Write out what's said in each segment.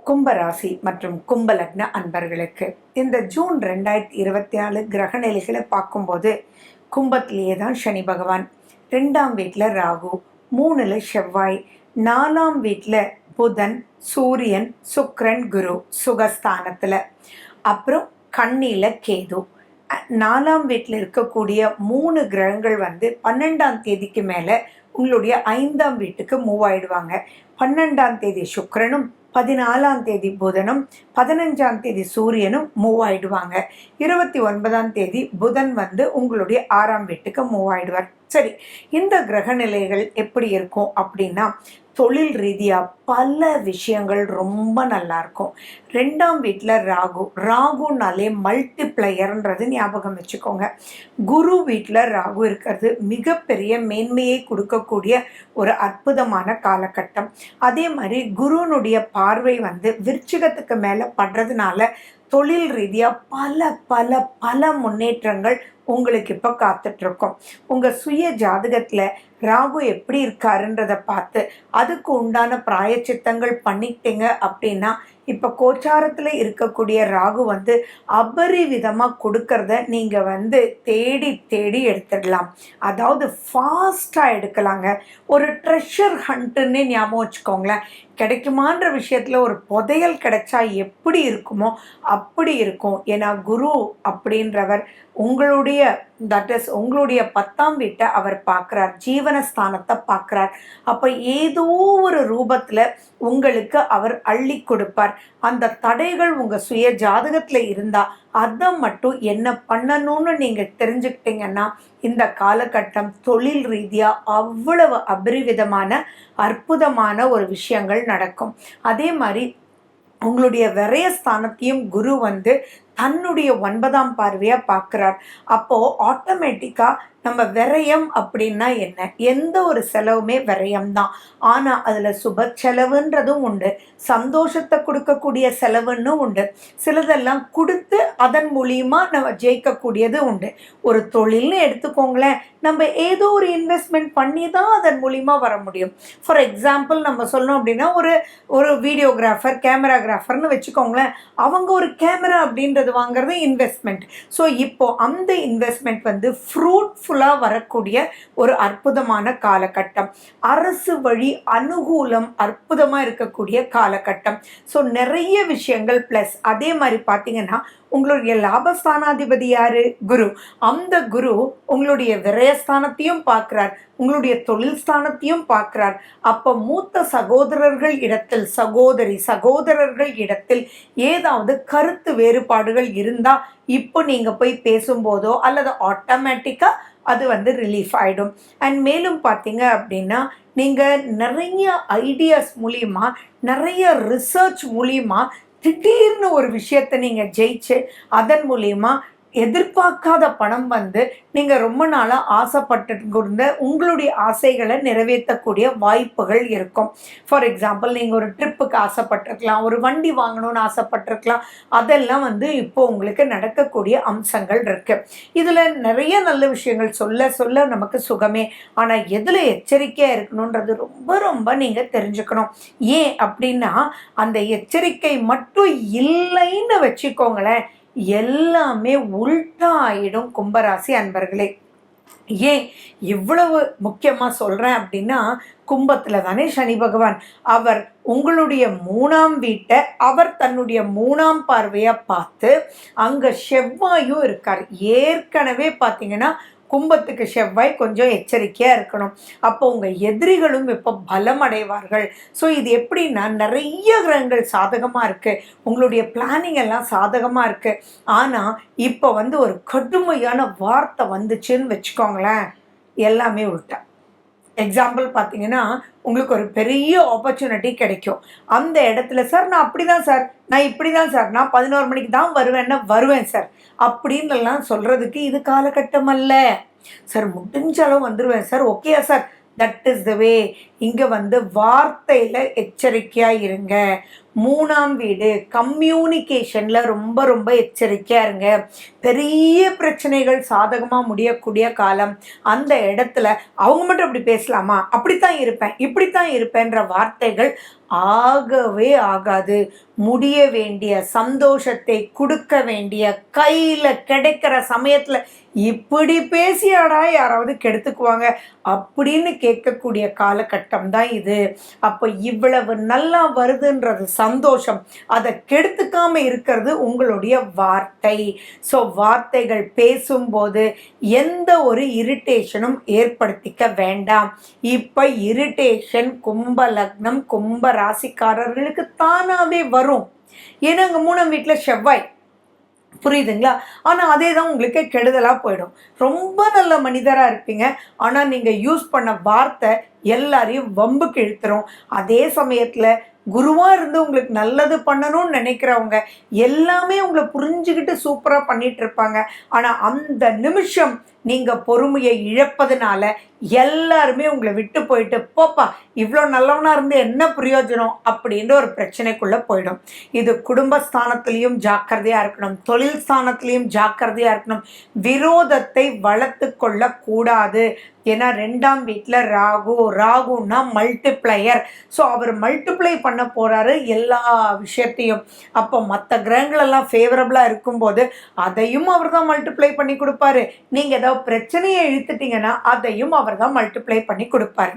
கும்பராசி மற்றும் கும்பலக்ன அன்பர்களுக்கு இந்த ஜூன் 2024 கிரக நிலைகளை பார்க்கும்போது கும்பத்திலேயே தான் சனி பகவான், 2ஆம் வீட்டில் ராகு, 3ல் செவ்வாய், 4ஆம் வீட்டில் புதன், சூரியன், சுக்கிரன், குரு சுகஸ்தானத்தில், அப்புறம் கன்னியில் கேது. 4ஆம் வீட்டில் இருக்கக்கூடிய 3 கிரகங்கள் 12ஆம் தேதிக்கு மேலே உங்களுடைய 5ஆம் வீட்டுக்கு மூவ் ஆயிடுவாங்க. 12ஆம் தேதி சுக்கிரனும், 14ஆம் தேதி புதனும், 15ஆம் தேதி சூரியனும் மூவ் ஆயிடுவாங்க. 29ஆம் தேதி புதன் உங்களுடைய 6ஆம் வீட்டுக்கு மூவ் ஆயிடுவார். சரி, இந்த கிரக நிலைகள் எப்படி இருக்கும் அப்படின்னா, தொழில் ரீதியாக பல விஷயங்கள் ரொம்ப நல்லா இருக்கும். 2ஆம் வீட்டில் ராகுனாலே மல்டிப்ளையர்ன்றது ஞாபகம் வச்சுக்கோங்க. குரு வீட்டில் ராகு இருக்கிறது மிகப்பெரிய மேன்மையை கொடுக்கக்கூடிய ஒரு அற்புதமான காலகட்டம். அதே மாதிரி குருனுடைய பார்வை விருச்சிகத்துக்கு மேலே படுறதுனால தொழில் ரீதியாக பல பல பல முன்னேற்றங்கள் உங்களுக்கு இப்போ காத்துட்ருக்கோம். உங்கள் சுய ஜாதகத்தில் ராகு எப்படி இருக்காருன்றதை பார்த்து அதுக்கு உண்டான பிராயச்சித்தங்கள் பண்ணிட்டீங்க அப்படின்னா, இப்போ கோச்சாரத்தில் இருக்கக்கூடிய ராகு அபரிவிதமாக கொடுக்கறத நீங்கள் தேடி தேடி எடுத்துடலாம். அதாவது ஃபாஸ்ட்டாக எடுக்கலாங்க. ஒரு ட்ரெஷர் ஹண்ட்டுன்னு ஞாபகம் வச்சுக்கோங்களேன். கிடைக்குமான்ற விஷயத்தில் ஒரு புதையல் கிடைச்சா எப்படி இருக்குமோ அப்படி இருக்கும். ஏன்னா குரு அப்படின்றவர் உங்களுடைய உங்களுடைய 10ஆம் வீட்டை அவர் பார்க்குறார், ஜீவனஸ்தானத்தை பார்க்குறார். அப்போ ஏதோ ஒரு ரூபத்தில் உங்களுக்கு அவர் அள்ளி கொடுப்பார். அந்த தடைகள் உங்கள் சுய ஜாதகத்தில் இருந்தால் அதை மட்டும் என்ன பண்ணணும்னு நீங்கள் தெரிஞ்சுக்கிட்டீங்கன்னா, இந்த காலகட்டம் தொழில் ரீதியாக அவ்வளவு அபரிவிதமான அற்புதமான ஒரு விஷயங்கள் நடக்கும். அதே மாதிரி உங்களுடைய விரயஸ்தானத்தையும் குரு தன்னுடைய 9ஆம் பார்வையாக பார்க்குறார். அப்போது ஆட்டோமேட்டிக்காக நம்ம விரயம் அப்படின்னா என்ன? எந்த ஒரு செலவுமே விரயம்தான். ஆனால் அதில் சுப செலவுன்றதும் உண்டு, சந்தோஷத்தை கொடுக்கக்கூடிய செலவுன்னு உண்டு. சிலதெல்லாம் கொடுத்து அதன் மூலியமாக நம்ம ஜெயிக்கக்கூடியது உண்டு. ஒரு தொழில்னு எடுத்துக்கோங்களேன், நம்ம ஏதோ ஒரு இன்வெஸ்ட்மெண்ட் பண்ணி தான் அதன் மூலியமாக வர முடியும். ஃபார் எக்ஸாம்பிள் நம்ம சொல்லணும் அப்படின்னா, ஒரு வீடியோகிராஃபர், கேமராகிராஃபர்னு வச்சுக்கோங்களேன். அவங்க ஒரு கேமரா அப்படின்றது வாங்குறது இன்வெஸ்ட்மெண்ட். ஸோ இப்போ அந்த இன்வெஸ்ட்மெண்ட் ஃப்ரூட்ஃபுல்லாக வரக்கூடிய ஒரு அற்புதமான காலகட்டம். அரசு வழி அனுகூலம் அற்புதமாக இருக்கக்கூடிய காலகட்டம். ஸோ நிறைய விஷயங்கள் ப்ளஸ் அதே மாதிரி பார்த்தீங்கன்னா, உங்களுடைய லாபஸ்தானாதிபதி யாரு? குரு. அந்த குரு உங்களுடைய விரயஸ்தானத்தையும் பார்க்கிறார், உங்களுடைய தொழில் ஸ்தானத்தையும் பார்க்கிறார். அப்போ மூத்த சகோதரர்கள் இடத்தில், சகோதரர்கள் இடத்தில் ஏதாவது கருத்து வேறுபாடுகள் இருந்தால் இப்போ நீங்கள் போய் பேசும்போதோ அல்லது ஆட்டோமேட்டிக்காக அது ரிலீஃப் ஆகிடும். அண்ட் மேலும் பார்த்தீங்க அப்படின்னா, நீங்கள் நிறைய ஐடியாஸ் மூலிமா, நிறைய ரிசர்ச் மூலிமா திடீர்னு ஒரு விஷயத்தை நீங்கள் ஜெயிச்சு அதன் மூலிமா எதிர்பார்க்காத பணம் நீங்கள் ரொம்ப நாளாக ஆசைப்பட்டு கொடுத்த உங்களுடைய ஆசைகளை நிறைவேற்றக்கூடிய வாய்ப்புகள் இருக்கும். ஃபார் எக்ஸாம்பிள், நீங்கள் ஒரு ட்ரிப்புக்கு ஆசைப்பட்டிருக்கலாம், ஒரு வண்டி வாங்கணும்னு ஆசைப்பட்டிருக்கலாம். அதெல்லாம் இப்போ உங்களுக்கு நடக்கக்கூடிய அம்சங்கள் இருக்குது. இதில் நிறைய நல்ல விஷயங்கள் சொல்ல சொல்ல நமக்கு சுகமே. ஆனால் எதில் எச்சரிக்கையாக இருக்கணுன்றது ரொம்ப ரொம்ப நீங்கள் தெரிஞ்சுக்கணும். ஏன் அப்படின்னா, அந்த எச்சரிக்கை மட்டும் இல்லைன்னு வச்சுக்கோங்களேன், எல்லாமே உல்டா ஆயிடும் கும்பராசி அன்பர்களே. ஏன் இவ்வளவு முக்கியமாக சொல்கிறேன் அப்படின்னா, கும்பத்தில் தானே சனி பகவான். அவர் உங்களுடைய 3ஆம் வீட்டை அவர் தன்னுடைய 3ஆம் பார்வையாக பார்த்து அங்கே செவ்வாயும் இருக்கார். ஏற்கனவே பார்த்தீங்கன்னா கும்பத்துக்கு செவ்வாய் கொஞ்சம் எச்சரிக்கையாக இருக்கணும். அப்போ உங்கள் எதிரிகளும் இப்போ பலம் அடைவார்கள். ஸோ இது எப்படின்னா, நிறைய கிரகங்கள் சாதகமாக இருக்குது, உங்களுடைய பிளானிங் எல்லாம் சாதகமாக இருக்குது. ஆனால் இப்போ ஒரு கடுமையான வார்த்தை வந்துச்சுன்னு வச்சுக்கோங்களேன், எல்லாமே உள்டா. எக்ஸாம்பிள் பார்த்தீங்கன்னா, உங்களுக்கு ஒரு பெரிய ஆப்பர்ச்சுனிட்டி கிடைக்கும். அந்த இடத்துல, சார் நான் அப்படி தான் சார், நான் இப்படி தான் சார், நான் 11 மணிக்கு தான் வருவேன் சார் அப்படின்லாம் சொல்கிறதுக்கு இது காலகட்டம் அல்ல. சார் முடிஞ்ச அளவு வந்துடுவேன் சார், ஓகேயா சார், தட் இஸ் த வே. இங்கே வந்து வார்த்தையில் எச்சரிக்கையாக இருங்க. 3ஆம் வீடு கம்யூனிகேஷனில் ரொம்ப ரொம்ப எச்சரிக்கையாக இருங்க. பெரிய பிரச்சனைகள் சாதகமாக முடியக்கூடிய காலம். அந்த இடத்துல அவங்க மட்டும் அப்படி பேசலாமா, அப்படித்தான் இருப்பேன், இப்படித்தான் இருப்பேன்ற வார்த்தைகள் ஆகவே ஆகாது. முடிய வேண்டிய சந்தோஷத்தை கொடுக்க வேண்டிய கையில் கிடைக்கிற சமயத்தில் இப்படி பேசியாடா யாராவது கெடுத்துக்குவாங்க அப்படின்னு கேட்கக்கூடிய காலகட்டம் தான் இது. அப்போ இவ்வளவு நல்லா வருதுன்றது சந்தோஷம், அதை கெடுத்துக்காம இருக்கிறது உங்களுடைய வார்த்தை. ஸோ வார்த்தைகள் பேசும்போது எந்த ஒரு இரிட்டேஷனும் ஏற்படுத்திக்க வேண்டாம். இப்போ இரிட்டேஷன் கும்ப லக்னம் கும்ப ராசிக்காரர்களுக்கு தானாகவே வரும். ஏன்னா அங்கே 3ஆம் வீட்டில் செவ்வாய், புரியுதுங்களா? ஆனால் அதே தான் உங்களுக்கு கெடுதலாக போயிடும். ரொம்ப நல்ல மனிதராக இருப்பீங்க, ஆனால் நீங்கள் யூஸ் பண்ண வார்த்தை எல்லாரையும் வம்புக்கு இழுத்துரும். அதே சமயத்தில் குருவாக இருந்து உங்களுக்கு நல்லது பண்ணணும்னு நினைக்கிறவங்க எல்லாமே உங்களை புரிஞ்சுக்கிட்டு சூப்பராக பண்ணிட்டு இருப்பாங்க. ஆனால் அந்த நிமிஷம் நீங்கள் பொறுமையை இழப்பதுனால எல்லாருமே உங்களை விட்டு போயிட்டு, போப்பா இவ்வளோ நல்லவனாக இருந்து என்ன பிரயோஜனம் அப்படின்ற ஒரு பிரச்சனைக்குள்ளே போயிடும். இது குடும்பஸ்தானத்துலேயும் ஜாக்கிரதையாக இருக்கணும், தொழில் ஸ்தானத்துலேயும் ஜாக்கிரதையாக இருக்கணும். விரோதத்தை வளர்த்து கொள்ளக்கூடாது. ஏன்னா 2ஆம் வீட்டில் ராகுன்னா மல்டிப்ளையர். ஸோ அவர் மல்டிப்ளை பண்ண போகிறாரு எல்லா விஷயத்தையும். அப்போ மற்ற கிரகங்களெல்லாம் ஃபேவரபுளாக இருக்கும்போது அதையும் அவர் தான் மல்டிப்ளை பண்ணி கொடுப்பாரு. நீங்கள் ஏதாவது பிரச்சனையை இழுத்துட்டீங்கன்னா அதையும் அவர் தான் மல்டிப்ளை பண்ணி கொடுப்பாரு.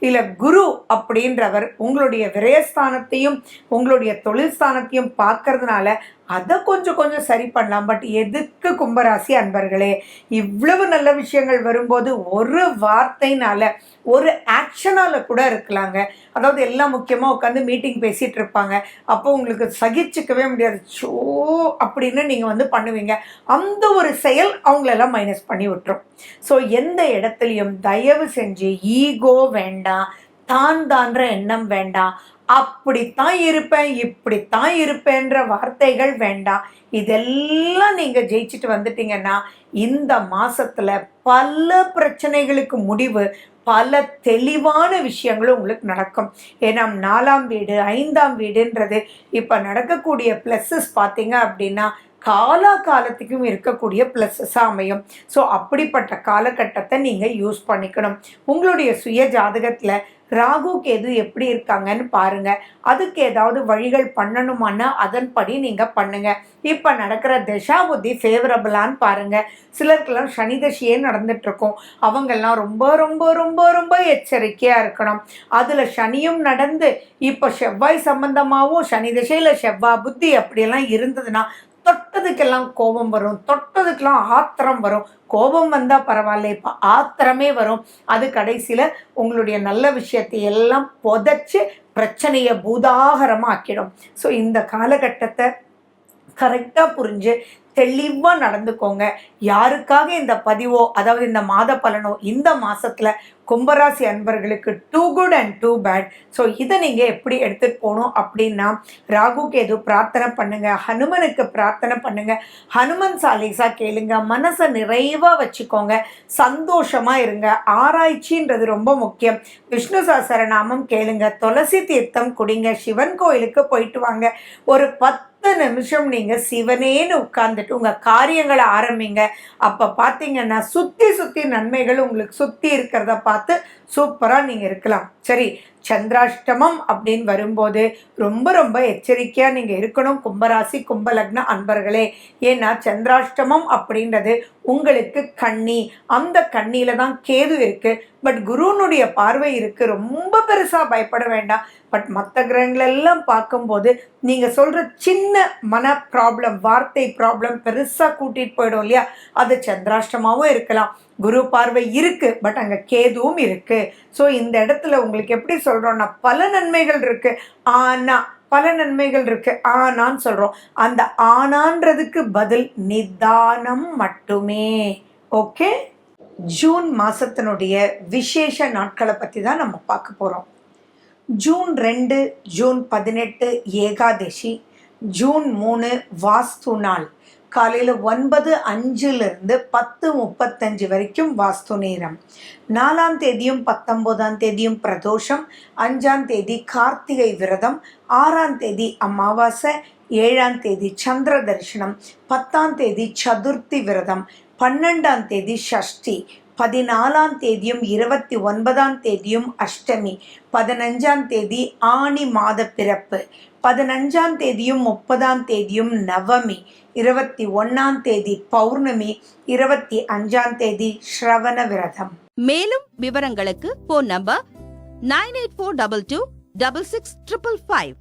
இல்லை குரு அப்படின்றவர் உங்களுடைய விரயஸ்தானத்தையும் உங்களுடைய தொழில் ஸ்தானத்தையும் பார்க்கறதுனால அதை கொஞ்சம் சரி பண்ணலாம். பட் எதுக்கு கும்பராசி அன்பர்களே, இவ்வளவு நல்ல விஷயங்கள் வரும்போது ஒரு வார்த்தைனால ஒரு ஆக்ஷனால் கூட இருக்கலாங்க. அதாவது எல்லாம் முக்கியமாக உட்காந்து மீட்டிங் பேசிகிட்டு இருப்பாங்க, அப்போ உங்களுக்கு சகிச்சுக்கவே முடியாது, ஷோ அப்படின்னு நீங்கள் வந்து பண்ணுவீங்க. அந்த ஒரு செயல் அவங்களெல்லாம் மைனஸ் பண்ணி விட்டுரும். ஸோ எந்த இடத்துலையும் தயவு செஞ்சு ஈகோ வேண்டாம், தான்ற எண்ணம் வேண்டாம், அப்படித்தான் இருப்பேன் இப்படித்தான் இருப்பேன்ற வார்த்தைகள் வேண்டாம். இதெல்லாம் நீங்கள் ஜெயிச்சுட்டு வந்துட்டீங்கன்னா இந்த மாசத்துல பல பிரச்சனைகளுக்கு முடிவு, பல தெளிவான விஷயங்களும் உங்களுக்கு நடக்கும். ஏன்னா 4ஆம் வீடு 5ஆம் வீடுன்றது இப்போ நடக்கக்கூடிய ப்ளஸ்ஸஸ் பார்த்தீங்க அப்படின்னா காலத்துக்கும் இருக்கக்கூடிய ப்ளஸ்ஸஸாக அமையும். ஸோ அப்படிப்பட்ட காலகட்டத்தை நீங்கள் யூஸ் பண்ணிக்கணும். உங்களுடைய சுய ஜாதகத்தில் ராகு கேது எப்படி இருக்காங்கன்னு பாருங்க. அதுக்கு ஏதாவது வழிகள் பண்ணணுமானா அதன்படி நீங்க பண்ணுங்க. இப்ப நடக்கிற தசா புத்தி ஃபேவரபிளான்னு பாருங்க. சிலருக்கெல்லாம் சனி தசையே நடந்துட்டு இருக்கும், அவங்கெல்லாம் ரொம்ப ரொம்ப ரொம்ப ரொம்ப எச்சரிக்கையா இருக்கணும். அதுல சனியும் நடந்து இப்ப செவ்வாய் சம்பந்தமாகவும் சனி தசையில செவ்வாய் புத்தி அப்படியெல்லாம் இருந்ததுன்னா தொட்டதுக்கெல்லாம் கோபம் வரும், தொட்டதுக்கெல்லாம் ஆத்திரம் வரும். கோபம் வந்தால் பரவாயில்ல, இப்போ ஆத்திரமே வரும். அது கடைசியில் உங்களுடைய நல்ல விஷயத்தை எல்லாம் புதைச்சி பிரச்சனையை பூதாகரமாக ஆக்கிடும். ஸோ இந்த காலகட்டத்தை கரெக்டாக புரிஞ்சு தெளிவாக நடந்துக்கோங்க. யாருக்காக இந்த பதிவோ அதாவது இந்த மாத பலனோ இந்த மாதத்தில் கும்பராசி அன்பர்களுக்கு too good and too bad. So இதை நீங்கள் எப்படி எடுத்துகிட்டு போகணும் அப்படின்னா, ராகுக்கு எது பிரார்த்தனை பண்ணுங்கள், ஹனுமனுக்கு பிரார்த்தனை பண்ணுங்கள், ஹனுமன் சாலிசா கேளுங்க, மனசை நிறைவாக வச்சுக்கோங்க, சந்தோஷமாக இருங்க. ஆராய்ச்சின்றது ரொம்ப முக்கியம். விஷ்ணு சஹஸ்ரநாமம் கேளுங்க, துளசி தீர்த்தம் குடிங்க, சிவன் கோயிலுக்கு போயிட்டு வாங்க. ஒரு 10 நிமிஷம் நீங்கள் சிவனேன்னு உட்கார்ந்துட்டு உங்கள் காரியங்களை ஆரம்பிங்க. அப்போ பார்த்தீங்கன்னா சுற்றி நன்மைகள் உங்களுக்கு சுற்றி இருக்கிறத பார்த்து சூப்பராக நீங்கள் இருக்கலாம். சரி, சந்திராஷ்டமம் அப்படின்னு வரும்போது ரொம்ப ரொம்ப எச்சரிக்கையாக நீங்கள் இருக்கணும் கும்பராசி கும்பலக்ன அன்பர்களே. ஏன்னா சந்திராஷ்டமம் அப்படின்றது உங்களுக்கு கன்னி, அந்த கண்ணியில் தான் கேது இருக்குது. பட் குருனுடைய பார்வை இருக்குது, ரொம்ப பெருசாக பயப்பட வேண்டாம். பட் மற்ற கிரகங்களெல்லாம் பார்க்கும்போது நீங்கள் சொல்கிற சின்ன மன ப்ராப்ளம், வார்த்தை ப்ராப்ளம் பெருசாக கூட்டிகிட்டு போயிடும் இல்லையா, அது சந்திராஷ்டமாகவும் இருக்கலாம். குரு பார்வை இருக்குது, பட் அங்கே கேதுவும் இருக்குது. ஸோ இந்த இடத்துல உங்களுக்கு எப்படி சொல்கிறோன்னா பல நன்மைகள் இருக்குது, ஆனால் பல நன்மைகள் இருக்குது ஆனான்னு சொல்கிறோம். அந்த ஆனான்றதுக்கு பதில் நிதானம் மட்டுமே. ஓகே, ஜூன் மாதத்தினுடைய விசேஷ நாட்களை பற்றி தான் நம்ம பார்க்க போகிறோம். ஜூன் 2, ஜூன் 18 ஏகாதசி, ஜூன் 3 வாஸ்து நாள், காலையில் 9:05 10:35 வரைக்கும் வாஸ்து நேரம். 4ஆம் தேதியும் 19ஆம் தேதியும் பிரதோஷம், 5ஆம் தேதி கார்த்திகை விரதம், 6ஆம் தேதி அமாவாசை, 7ஆம் தேதி சந்திர தரிசனம், 10ஆம் தேதி சதுர்த்தி விரதம், 12ஆம் தேதி ஷஷ்டி, 14ஆம் தேதியும் 29ஆம் தேதியும் அஷ்டமி, 15ஆம் தேதி ஆனி மாத பிறப்பு, 15ஆம் தேதியும் 30ஆம் தேதியும் நவமி, 21ஆம் தேதி பௌர்ணமி, 25ஆம் தேதி ஸ்ரவண விரதம். மேலும் விவரங்களுக்கு போன் நம்பர் 9842266555.